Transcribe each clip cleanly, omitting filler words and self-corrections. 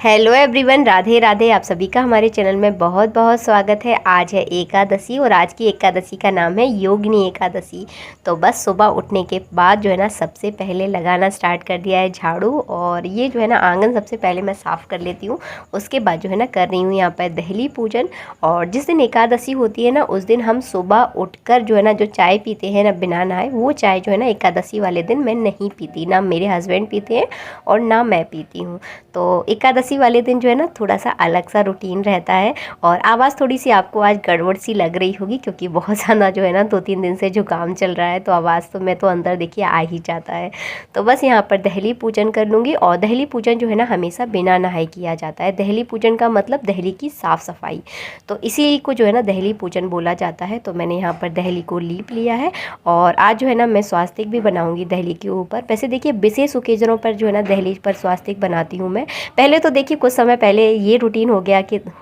Hello everyone, Radhe Radhe. आप सभी का हमारे चैनल में बहुत बहुत स्वागत है। आज है एकादशी और आज की एकादशी का नाम है योगिनी एकादशी। तो बस सुबह उठने के बाद जो है ना सबसे पहले लगाना स्टार्ट कर दिया है झाड़ू, और ये जो है ना आंगन सबसे पहले मैं साफ़ कर लेती हूँ। उसके बाद जो है ना कर रही हूँ यहाँ पर दहली पूजन। और जिस दिन एकादशी होती है ना उस दिन हम सुबह उठकर जो है ना जो चाय पीते हैं ना बिना नहाए, वो चाय जो है ना एकादशी वाले दिन मैं नहीं पीती, ना मेरे हस्बैंड पीते हैं और ना मैं पीती हूँ। तो एकादशी वाले दिन जो है ना थोड़ा सा अलग सा रूटीन रहता है। और आवाज़ थोड़ी सी आपको आज गड़बड़ सी लग रही होगी, क्योंकि बहुत ज़्यादा जो है ना 2-3 दिन से जुकाम चल रहा है, तो आवाज़ तो मैं तो अंदर देखिए आ ही जाता है। तो बस यहाँ पर दहली पूजन कर लूँगी। और दहली पूजन जो है ना हमेशा बिना नहाए किया जाता है। दहली पूजन का मतलब दहली की साफ़ सफाई, तो इसी को जो है ना दहली पूजन बोला जाता है। तो मैंने यहाँ पर दहली को लीप लिया है और आज जो है ना मैं स्वास्तिक भी बनाऊँगी दहली के ऊपर। वैसे देखिए विशेष ओकेजनों पर जो है ना दहली पर स्वास्तिक बनाती हूँ मैं। पहले तो देखिए कुछ समय पहले ये रूटीन हो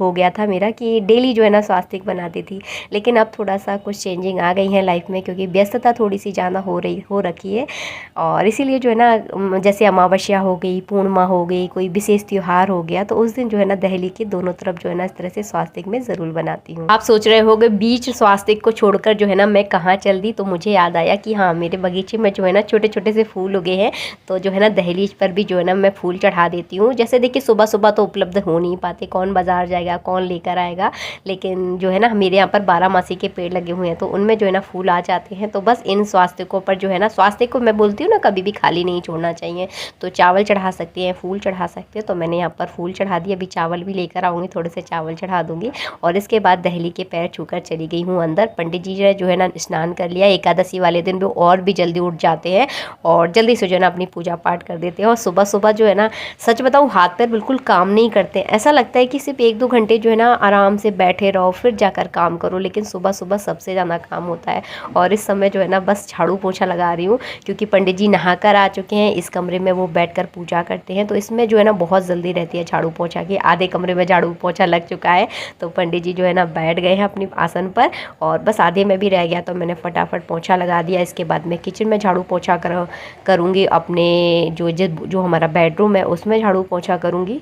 गया था मेरा कि डेली जो है ना स्वास्तिक बनाती थी, लेकिन अब थोड़ा सा कुछ चेंजिंग आ गई है लाइफ में, क्योंकि व्यस्तता थोड़ी सी ज़्यादा हो रखी है। और इसीलिए जो है ना जैसे अमावस्या हो गई, पूर्णिमा हो गई, कोई विशेष त्यौहार हो गया, तो उस दिन जो है ना दहली के दोनों तरफ जो है ना इस तरह से स्वास्तिक में ज़रूर बनाती हूँ। आप सोच रहे होंगे बीच स्वास्तिक को छोड़कर जो है ना मैं कहाँ चल दी, तो मुझे याद आया कि हाँ, मेरे बगीचे में जो है ना छोटे छोटे से फूल उगे हैं, तो जो है ना दहलीज पर भी जो है ना मैं फूल चढ़ा देती हूँ। जैसे देखिए सुबह सुबह तो उपलब्ध हो नहीं पाते, कौन बाज़ार जाएगा, कौन लेकर आएगा, लेकिन जो है ना मेरे यहाँ पर 12 मासी के पेड़ लगे हुए हैं, तो उनमें जो है ना फूल आ जाते हैं। तो बस इन स्वास्तिकों पर जो है ना, स्वास्तिक को मैं बोलती हूँ ना कभी भी खाली नहीं छोड़ना चाहिए। तो चावल चढ़ा सकते हैं, फूल चढ़ा सकते हैं, तो मैंने यहाँ पर फूल चढ़ा दिए। अभी चावल भी लेकर आऊँगी, थोड़े से चावल चढ़ा दूँगी और इसके बाद दहली के पैर छूकर चली गई हूँ अंदर। पंडित जी ने जो है ना स्नान कर लिया। एकादशी वाले दिन भी और भी जल्दी उठ जाते हैं और जल्दी से जो है ना अपनी पूजा पाठ कर देते हैं। और सुबह सुबह जो है ना सच बताऊँ हाथ पैर बिल्कुल काम नहीं करते। ऐसा लगता है कि सिर्फ 1-2 घंटे जो है ना आराम से बैठे रहो, फिर जाकर काम करो, लेकिन सुबह सुबह सबसे ज़्यादा काम होता है। और इस समय जो है ना बस झाड़ू पोछा लगा रही हूँ, क्योंकि पंडित जी नहाकर आ चुके हैं। इस कमरे में वो बैठकर पूजा करते हैं, तो इसमें जो है ना बहुत जल्दी रहती है झाड़ू पोछा की। आधे कमरे में झाड़ू पोछा लग चुका है, तो पंडित जी जो है ना बैठ गए हैं अपनी आसन पर, और बस आधे में भी रह गया, तो मैंने फटाफट पोछा लगा दिया। इसके बाद मैं किचन में झाड़ू पोछा करूँगी। अपने जो हमारा बेडरूम है उसमें झाड़ू पोछा करूँगी।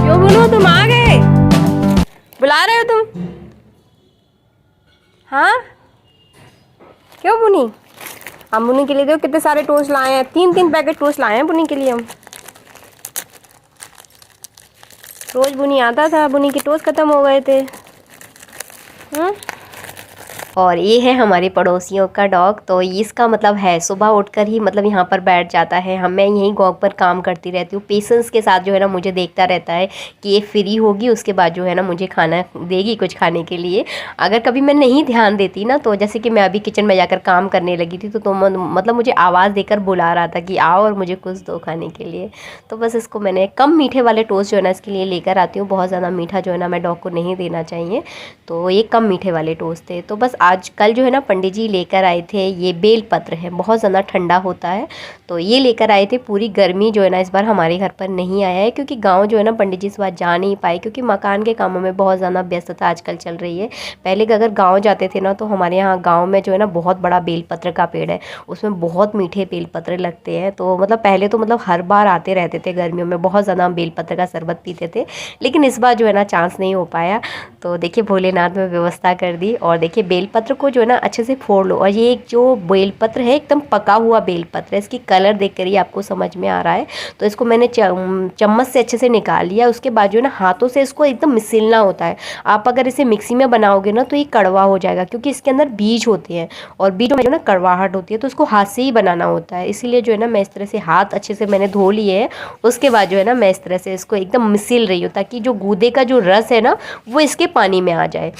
क्यों बोलो, तुम आ गए? बुला रहे हो तुम? हाँ, क्यों बुनी? हम बुनी के लिए देखो कितने सारे टोस्ट लाए हैं। 3-3 पैकेट टोस्ट लाए हैं बुनी के लिए हम। रोज बुनी आता था, बुनी के टोस्ट खत्म हो गए थे। और ये है हमारे पड़ोसियों का डॉग। तो इसका मतलब है सुबह उठकर ही मतलब यहाँ पर बैठ जाता है। मैं यहीं गॉग पर काम करती रहती हूँ, पेशेंस के साथ जो है ना मुझे देखता रहता है कि ये फ्री होगी, उसके बाद जो है ना मुझे खाना देगी, कुछ खाने के लिए। अगर कभी मैं नहीं ध्यान देती ना, तो जैसे कि मैं अभी किचन में जाकर काम करने लगी थी, तो मतलब मुझे आवाज़ देकर बुला रहा था कि आओ और मुझे कुछ दो खाने के लिए। तो बस इसको मैंने कम मीठे वाले टोस्ट जो है ना इसके लिए लेकर आती हूँ। बहुत ज़्यादा मीठा जो है ना मैं डॉग को नहीं देना चाहिए, तो ये कम मीठे वाले टोस्ट थे। तो बस आज कल जो है ना पंडित जी लेकर आए थे, ये बेल पत्र है, बहुत ज़्यादा ठंडा होता है, तो ये लेकर आए थे। पूरी गर्मी जो है ना इस बार हमारे घर पर नहीं आया है, क्योंकि गांव जो है ना पंडित जी इस बार जा नहीं पाए, क्योंकि मकान के कामों में बहुत ज़्यादा व्यस्तता आजकल चल रही है। पहले अगर गाँव जाते थे ना, तो हमारे यहाँ गाँव में जो है ना बहुत बड़ा बेलपत्र का पेड़ है, उसमें बहुत मीठे बेलपत्र लगते हैं। तो मतलब पहले तो मतलब हर बार आते रहते थे गर्मियों में, बहुत ज़्यादा बेलपत्र का शरबत पीते थे, लेकिन इस बार जो है ना चांस नहीं हो पाया। तो देखिए भोलेनाथ में व्यवस्था कर दी। और देखिए बेलपत्र को जो है ना अच्छे से फोड़ लो। और ये एक जो बेलपत्र है एकदम पका हुआ बेलपत्र है, इसकी कलर देखकर ही आपको समझ में आ रहा है। तो इसको मैंने चम्मच से अच्छे से निकाल लिया। उसके बाद जो है ना हाथों से इसको एकदम मिसिलना होता है। आप अगर इसे मिक्सी में बनाओगे ना तो ये कड़वा हो जाएगा, क्योंकि इसके अंदर बीज होते हैं और बीजों में जो ना कड़वाहट होती है, तो इसको हाथ से ही बनाना होता है। इसीलिए जो है ना मैं इस तरह से हाथ अच्छे से मैंने धो लिए हैं। उसके बाद जो है ना मैं इस तरह से इसको एकदम मिसिल रही हूँ, ताकि जो गूदे का जो रस है ना वो इसके पानी में आ जाए।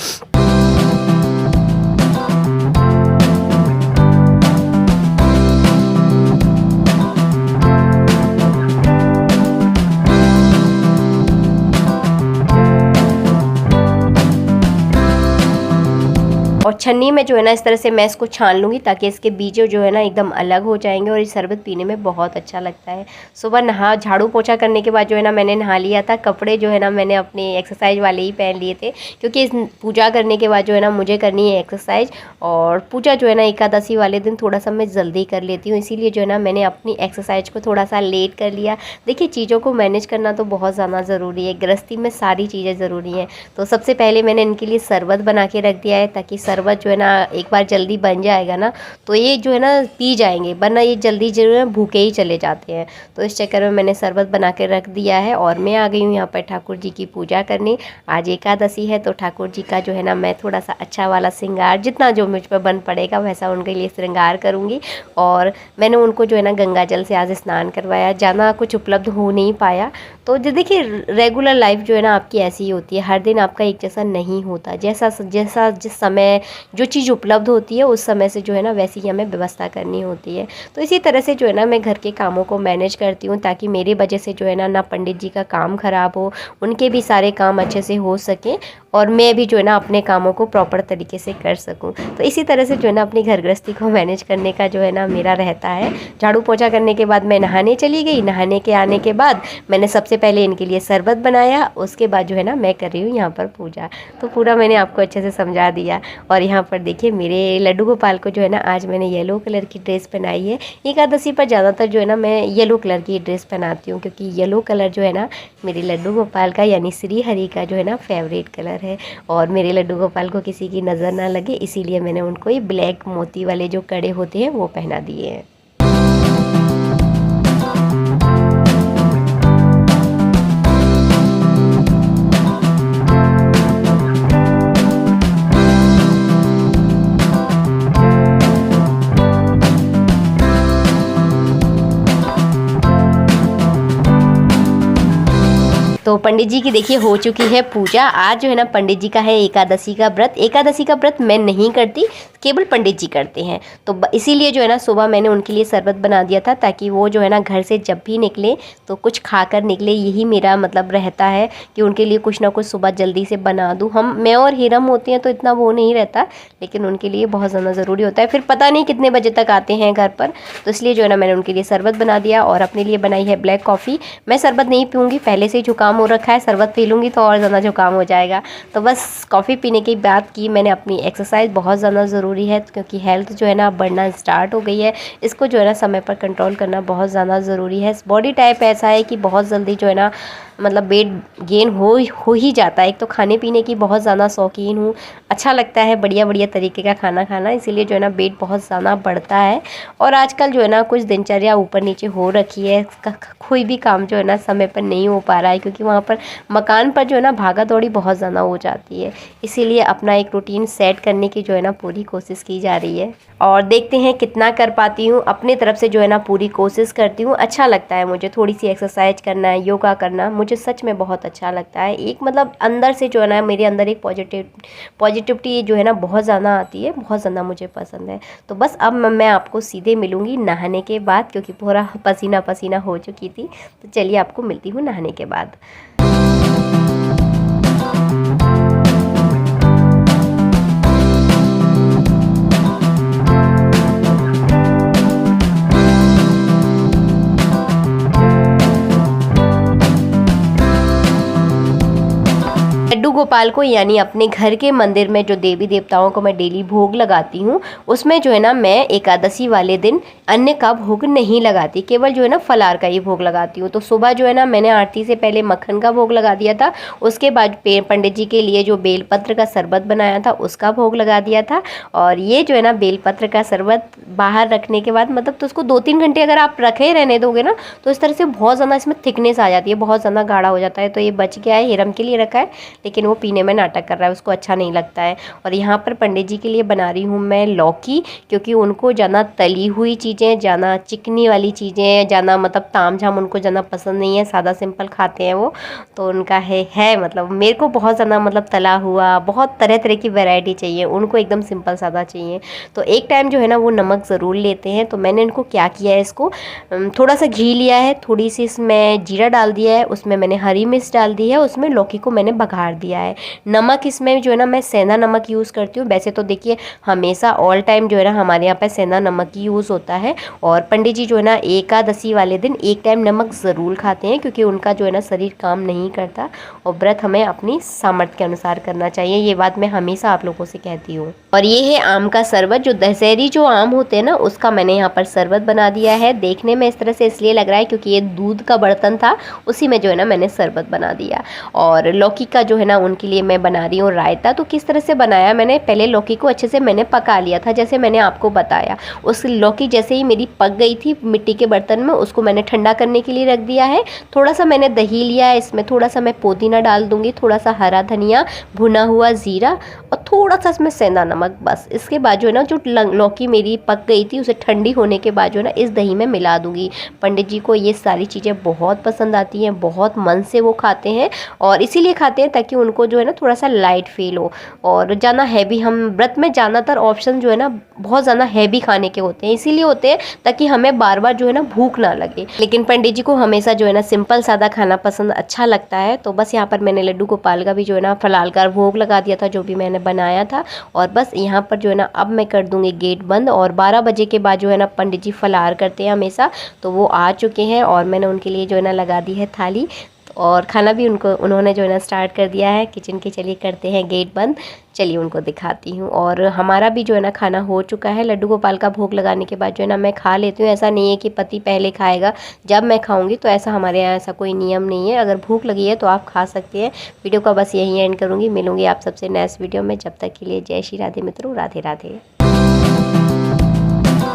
और छन्नी में जो है ना इस तरह से मैं इसको छान लूँगी ताकि इसके बीज जो है ना एकदम अलग हो जाएंगे और ये शरबत पीने में बहुत अच्छा लगता है। सुबह नहा झाड़ू पोछा करने के बाद जो है ना मैंने नहा लिया था। कपड़े जो है ना मैंने अपने एक्सरसाइज वाले ही पहन लिए थे, क्योंकि इस पूजा करने के बाद जो है ना मुझे करनी है एक्सरसाइज। और पूजा जो है ना एकादशी वाले दिन थोड़ा सा मैं जल्दी कर लेती हूँ, इसीलिए जो है ना मैंने अपनी एक्सरसाइज को थोड़ा सा लेट कर लिया। देखिए चीज़ों को मैनेज करना तो बहुत ज़्यादा ज़रूरी है, गृहस्थी में सारी चीज़ें ज़रूरी हैं। तो सबसे पहले मैंने इनके लिए शरबत बना के रख दिया है, ताकि शरबत जो है ना एक बार जल्दी बन जाएगा ना तो ये जो है ना पी जाएंगे, वरना ये जल्दी जो है भूखे ही चले जाते हैं। तो इस चक्कर में मैंने शरबत बना के रख दिया है और मैं आ गई हूँ यहाँ पर ठाकुर जी की पूजा करने। आज एकादशी है तो ठाकुर जी का जो है ना मैं थोड़ा सा अच्छा वाला श्रृंगार, जितना जो मुझ पर बन पड़ेगा वैसा उनके लिए श्रृंगार करूँगी। और मैंने उनको जो है ना गंगा जल से आज स्नान करवाया। ज़्यादा कुछ उपलब्ध हो नहीं पाया, तो देखिए रेगुलर लाइफ जो है ना आपकी ऐसी ही होती है, हर दिन आपका एक जैसा नहीं होता। जैसा जैसा जिस समय जो चीज़ उपलब्ध होती है उस समय से जो है ना वैसी ही हमें व्यवस्था करनी होती है। तो इसी तरह से जो है ना मैं घर के कामों को मैनेज करती हूँ, ताकि मेरी वजह से जो है ना पंडित जी का काम ख़राब हो, उनके भी सारे काम अच्छे से हो सकें और मैं भी जो है ना अपने कामों को प्रॉपर तरीके से कर सकूं। तो इसी तरह से जो है ना अपनी घर गृहस्थी को मैनेज करने का जो है ना मेरा रहता है। झाड़ू पोछा करने के बाद मैं नहाने चली गई। नहाने के आने के बाद मैंने सबसे पहले इनके लिए शरबत बनाया, उसके बाद जो है ना मैं कर रही हूँ यहाँ पर पूजा। तो पूरा मैंने आपको अच्छे से समझा दिया। और यहाँ पर देखिए मेरे लड्डू गोपाल को जो है ना आज मैंने येलो कलर की ड्रेस पहनाई है। एकादशी पर ज़्यादातर जो है ना मैं येलो कलर की ड्रेस पहनाती हूँ, क्योंकि येलो कलर जो है ना मेरे लड्डू गोपाल का यानी श्री हरि का जो है ना फेवरेट कलर है। और मेरे लड्डू गोपाल को किसी की नज़र ना लगे, इसीलिए मैंने उनको ये ब्लैक मोती वाले जो कड़े होते हैं वो पहना दिए हैं। तो पंडित जी की देखिए हो चुकी है पूजा। आज जो है ना पंडित जी का है एकादशी का व्रत। एकादशी का व्रत मैं नहीं करती, केवल पंडित जी करते हैं। तो इसीलिए जो है ना सुबह मैंने उनके लिए शरबत बना दिया था, ताकि वो जो है ना घर से जब भी निकले तो कुछ खाकर निकले। यही मेरा मतलब रहता है कि उनके लिए कुछ ना कुछ सुबह जल्दी से बना दूँ। मैं और हिरम होते हैं तो इतना वो नहीं रहता, लेकिन उनके लिए बहुत ज़्यादा ज़रूरी होता है। फिर पता नहीं कितने बजे तक आते हैं घर पर, तो इसलिए जो है ना मैंने उनके लिए शरबत बना दिया। और अपने लिए बनाई है ब्लैक कॉफ़ी। मैं शरबत नहीं पीऊँगी, पहले से ही जुकाम हो रखा है, शरबत पी लूँगी तो और ज़्यादा जुकाम हो जाएगा। तो बस कॉफ़ी पीने की बात की मैंने। अपनी एक्सरसाइज बहुत ज़्यादा ज़रूरी है, क्योंकि हेल्थ जो है ना बढ़ना स्टार्ट हो गई है। इसको जो है ना समय पर कंट्रोल करना बहुत ज़्यादा ज़रूरी है। बॉडी टाइप ऐसा है कि बहुत जल्दी जो है ना मतलब वेट गेन हो ही जाता है। एक तो खाने पीने की बहुत ज़्यादा शौकीन हूँ, अच्छा लगता है बढ़िया बढ़िया तरीके का खाना खाना, इसीलिए जो है ना वेट बहुत ज़्यादा बढ़ता है। और आजकल जो है ना कुछ दिनचर्या ऊपर नीचे हो रखी है, कोई भी काम जो है ना समय पर नहीं हो पा रहा है, क्योंकि वहाँ पर मकान पर जो है ना भागा दौड़ी बहुत ज़्यादा हो जाती है। इसीलिए अपना एक रूटीन सेट करने की जो है ना पूरी कोशिश की जा रही है, और देखते हैं कितना कर पाती हूँ। अपने तरफ से जो है ना पूरी कोशिश करती हूँ। अच्छा लगता है मुझे थोड़ी सी एक्सरसाइज करना, योगा करना मुझे सच में बहुत अच्छा लगता है। एक मतलब अंदर से जो है ना मेरे अंदर एक पॉजिटिविटी जो है ना बहुत ज़्यादा आती है, बहुत ज़्यादा मुझे पसंद है। तो बस अब मैं आपको सीधे मिलूँगी नहाने के बाद, क्योंकि पूरा पसीना पसीना हो चुकी थी। तो चलिए आपको मिलती हूँ नहाने के बाद। लड्डू गोपाल को यानी अपने घर के मंदिर में जो देवी देवताओं को मैं डेली भोग लगाती हूँ, उसमें जो है ना मैं एकादशी वाले दिन अन्न का भोग नहीं लगाती, केवल जो है ना फलार का ही भोग लगाती हूँ। तो सुबह जो है ना मैंने आरती से पहले मक्खन का भोग लगा दिया था। उसके बाद पंडित जी के लिए जो बेलपत्र का शरबत बनाया था उसका भोग लगा दिया था। और ये जो है ना बेलपत्र का शरबत बाहर रखने के बाद मतलब तो उसको 2-3 घंटे अगर आप रखे रहने दोगे ना तो इस तरह से बहुत ज़्यादा इसमें थिकनेस आ जाती है, बहुत ज़्यादा गाढ़ा हो जाता है। तो ये बच गया है, हिरम के लिए रखा है, लेकिन वो पीने में नाटक कर रहा है, उसको अच्छा नहीं लगता है। और यहाँ पर पंडित जी के लिए बना रही हूँ मैं लौकी, क्योंकि उनको ज़्यादा तली हुई चीज़ें, ज़्यादा चिकनी वाली चीज़ें, ज़्यादा मतलब ताम झाम उनको ज़्यादा पसंद नहीं है, सादा सिंपल खाते हैं वो। तो उनका है मतलब मेरे को बहुत ज़्यादा मतलब तला हुआ, बहुत तरह तरह की वैरायटी चाहिए, उनको एकदम सिंपल सादा चाहिए। तो एक टाइम जो है ना वो नमक ज़रूर लेते हैं। तो मैंने इनको क्या किया है, इसको थोड़ा सा घी लिया है, थोड़ी सी इसमें जीरा डाल दिया है, उसमें मैंने हरी मिर्च डाल दी है, उसमें लौकी को मैंने बघार दिया दिया है। नमक इसमें जो है ना मैं सेंधा नमक यूज़ करती हूँ। वैसे तो देखिए हमेशा ऑल टाइम जो है ना हमारे यहाँ पे सेंधा नमक ही यूज़ होता है, और पंडित जी जो है ना एकादशी वाले दिन एक टाइम नमक ज़रूर खाते हैं, क्योंकि उनका जो है ना शरीर काम नहीं करता और व्रत हमें अपनी सामर्थ्य के अनुसार करना चाहिए। ये बात मैं हमेशा आप लोगों से कहती हूँ। और ये है आम का शरबत, जो दशहरी जो आम होते हैं ना उसका मैंने यहाँ पर शरबत बना दिया है। देखने में इस तरह से इसलिए लग रहा है क्योंकि ये दूध का बर्तन था, उसी में जो है ना मैंने शरबत बना दिया। और लौकी का जो है ना उनके लिए मैं बना रही हूँ रायता। तो किस तरह से बनाया, मैंने पहले लौकी को अच्छे से मैंने पका लिया था, जैसे मैंने आपको बताया। उस लौकी जैसे ही मेरी पक गई थी मिट्टी के बर्तन में, उसको मैंने ठंडा करने के लिए रख दिया है। थोड़ा सा मैंने दही लिया है, इसमें थोड़ा सा मैं पुदीना डाल दूंगी, थोड़ा सा हरा धनिया, भुना हुआ जीरा और थोड़ा सा इसमें सेंधा नमक, बस। इसके बाद जो है ना जो लौकी मेरी पक गई थी उसे ठंडी होने के बाद जो है ना इस दही में मिला दूंगी। पंडित जी को ये सारी चीज़ें बहुत पसंद आती हैं, बहुत मन से वो खाते हैं, और इसीलिए खाते हैं ताकि उनको जो है ना थोड़ा सा लाइट फील हो। और ज़्यादा हैवी, हम व्रत में ज़्यादातर ऑप्शन जो है ना बहुत ज़्यादा हैवी खाने के होते हैं, इसीलिए होते हैं ताकि हमें बार बार जो है ना भूख ना लगे। लेकिन पंडित जी को हमेशा जो है ना सिंपल सादा खाना पसंद अच्छा लगता है। तो बस यहाँ पर मैंने लड्डू गोपाल का भी जो है ना फलाल का भोग लगा दिया था, जो भी मैंने बनाया था। और बस यहाँ पर जो है ना अब मैं कर दूंगी गेट बंद, और 12 बजे के बाद जो है ना पंडित जी फलाहार करते हैं हमेशा, तो वो आ चुके हैं और मैंने उनके लिए जो है ना लगा दी है थाली, और खाना भी उन्होंने जो है ना स्टार्ट कर दिया है किचन के। चलिए करते हैं गेट बंद, चलिए उनको दिखाती हूँ। और हमारा भी जो है ना खाना हो चुका है। लड्डू गोपाल का भोग लगाने के बाद जो है ना मैं खा लेती हूँ। ऐसा नहीं है कि पति पहले खाएगा जब मैं खाऊंगी, तो ऐसा हमारे यहाँ ऐसा कोई नियम नहीं है। अगर भूख लगी है तो आप खा सकते हैं। वीडियो का बस यहीं एंड करूँगी, मिलूंगी आप सबसे नेक्स्ट वीडियो में। जब तक के लिए जय श्री राधे मित्रों, राधे राधे।